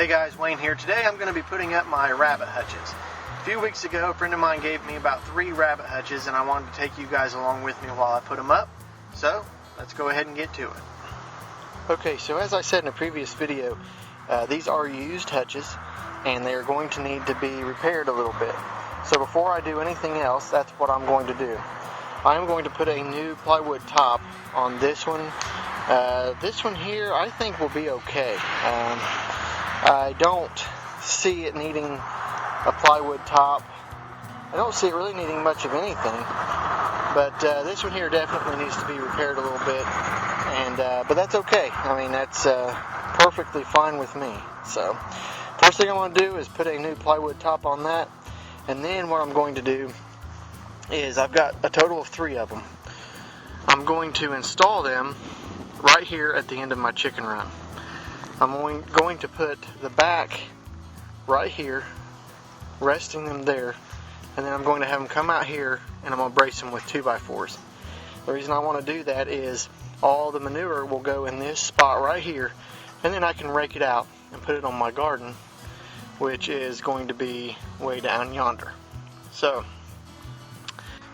Hey guys, Wayne here. Today I'm going to be putting up my rabbit hutches. A few weeks ago, a friend of mine gave me about 3 rabbit hutches, and I wanted to take you guys along with me while I put them up. So, let's go ahead and get to it. Okay, so as I said in a previous video, these are used hutches, and they are going to need to be repaired a little bit. So before I do anything else, that's what I'm going to do. I'm going to put a new plywood top on this one. This one here I think will be okay. I don't see it needing a plywood top. I don't see it really needing much of anything. But this one here definitely needs to be repaired a little bit. But that's okay. I mean, that's perfectly fine with me. So first thing I want to do is put a new plywood top on that. And then what I'm going to do is I've got a total of 3 of them. I'm going to install them right here at the end of my chicken run. I'm going to put the back right here, resting them there, and then I'm going to have them come out here and I'm going to brace them with 2x4s. The reason I want to do that is all the manure will go in this spot right here, and then I can rake it out and put it on my garden, which is going to be way down yonder. So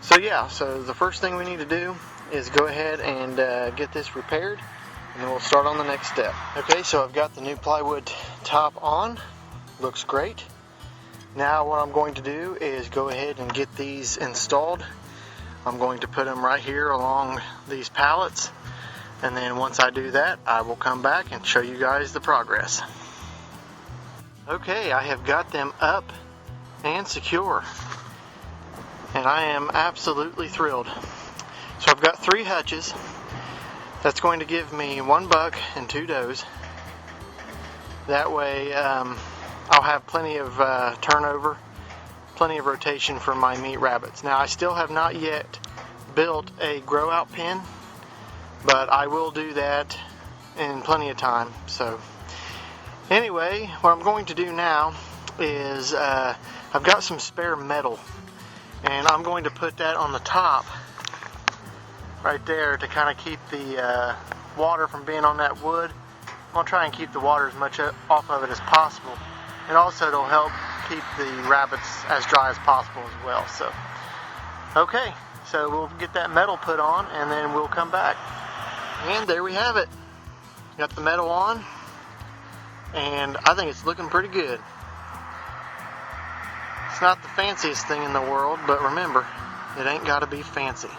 the first thing we need to do is go ahead and get this repaired, and then we'll start on the next step. Okay, so I've got the new plywood top on. Looks great. Now what I'm going to do is go ahead and get these installed. I'm going to put them right here along these pallets, and then once I do that, I will come back and show you guys the progress. Okay, I have got them up and secure, and I am absolutely thrilled. So I've got 3 hutches. That's going to give me 1 buck and 2 does. That way I'll have plenty of turnover, plenty of rotation for my meat rabbits. Now I still have not yet built a grow out pen, but I will do that in plenty of time. So anyway, what I'm going to do now is I've got some spare metal, and I'm going to put that on the top right there to kind of keep the water from being on that wood. I'm going to try and keep the water as much off of it as possible, and also it'll help keep the rabbits as dry as possible as well. So okay, so we'll get that metal put on and then we'll come back. And there we have it. Got the metal on, and I think it's looking pretty good. It's not the fanciest thing in the world, but remember, it ain't got to be fancy.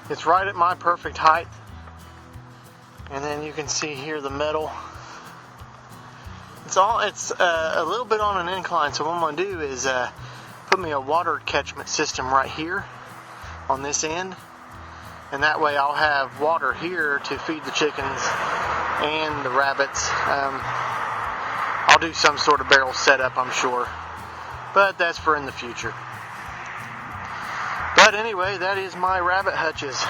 It's right at my perfect height, and then you can see here the metal. It's a little bit on an incline, so what I'm going to do is put me a water catchment system right here on this end, and that way I'll have water here to feed the chickens and the rabbits. I'll do some sort of barrel setup, I'm sure, but that's for in the future. But anyway, that is my rabbit hutches.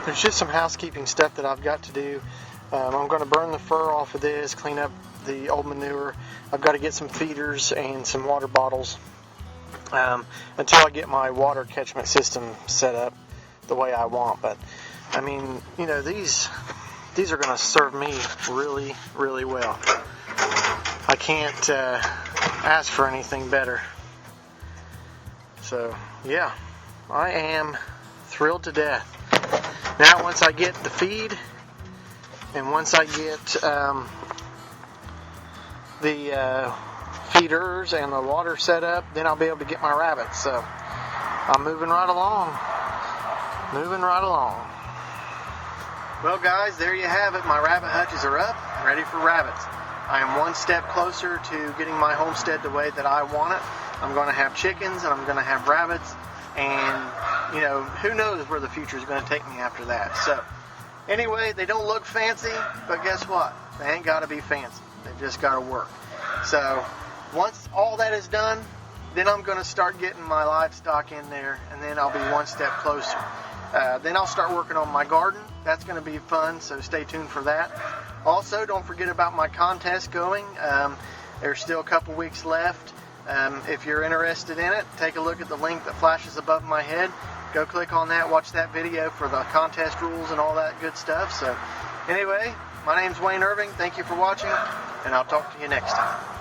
There's just some housekeeping stuff that I've got to do. I'm going to burn the fur off of this, clean up the old manure. I've got to get some feeders and some water bottles until I get my water catchment system set up the way I want. But I mean, you know, these are going to serve me really, really well. I can't ask for anything better. So yeah, I am thrilled to death. Now once I get the feed, and once I get the feeders and the water set up, then I'll be able to get my rabbits. So I'm moving right along. Well guys, there you have it. My rabbit hutches are up, ready for rabbits. I am 1 step closer to getting my homestead the way that I want it. I'm going to have chickens and I'm going to have rabbits, and you know, who knows where the future is going to take me after that. So anyway, they don't look fancy, but guess what? They ain't got to be fancy. They've just got to work. So once all that is done, then I'm going to start getting my livestock in there, and then I'll be 1 step closer. Then I'll start working on my garden. That's going to be fun, so stay tuned for that. Also, don't forget about my contest going. There's still a couple weeks left. If you're interested in it, take a look at the link that flashes above my head. go click on that, watch that video for the contest rules and all that good stuff. So anyway, my name's Wayne Irving. Thank you for watching, and I'll talk to you next time.